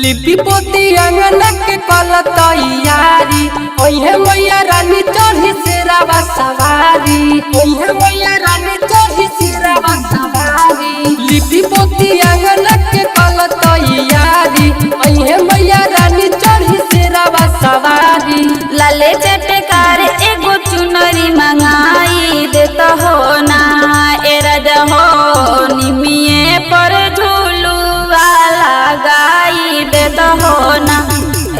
लिपि पोती अंगना के कल तैयारी ओहे मैया रानी चढ़ी शेरावा सवारी ओहे मैया रानी चढ़ी शेरावा सवारी लिपि पोती अंगना के कल तैयारी ओहे मैया रानी चढ़ी शेरावा सवारी लाले चटकार एगो चुनरी मंगाई देता हो ना ए राजा हो निमिये पर झूलुआ लगाई देता हो ना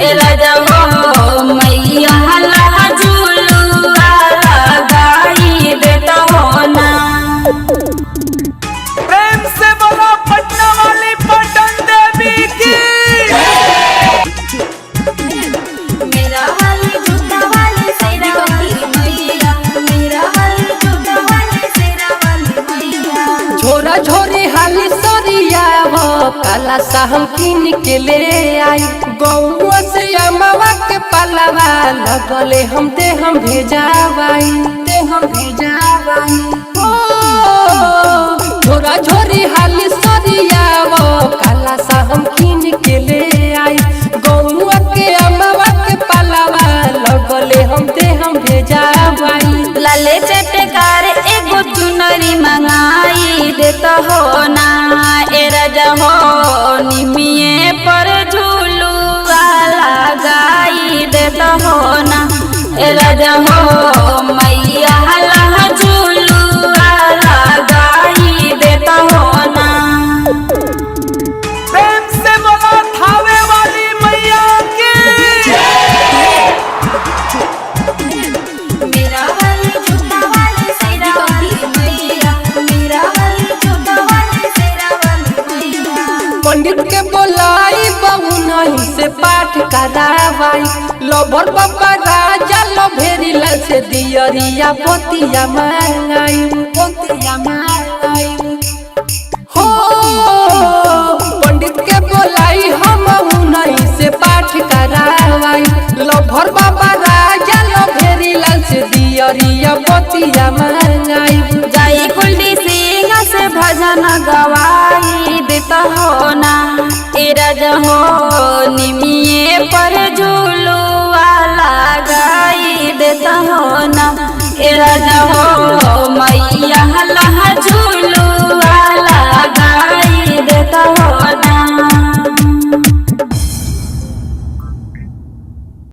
ए राजा हो मैया ला झूलुआ लगाई देता हो ना। प्रेम से बोलो पटना वाली पटन देवी की। मेरा वाली झूठा वाली सेरा वाली मैया मेरा वाली झूठा वाली सेरा वाली मैया झोरा झोरी हाली सरिया वो काला साहम किन के ले आई गौवा से अमावा के पलवा लगले हम भेजावाई ओ झोरा झोरी हाली सरिया वो काला साहम किन के ले आई गौवा के अमावा के पलवा लगले हम भेजावाई लाले चटकार एगो चुनरी मंगाई देता हो ना ए राजा हो निमिये पर झूलुआ लगाई देता हो ना ए राजा हो मैया ला झूलुआ लगाई देता हो ना। प्रेम से बोलो थावे वाली मैया की। मेरा वाली झूठा वाली सेरा वाली मैया मेरा वाली झूठा वाली सेरा वाली मैया पंडित के बोलाई बहु नहीं से पाठ करावाई लोभर बाबा राजा लोभेरी लाल से दियरिया पोतिया मांगाई हो पंडित के बोलाई हम नहीं से पाठ करावाई लोभर बाबा राजा लोभेरी लाल से दियरिया पोतिया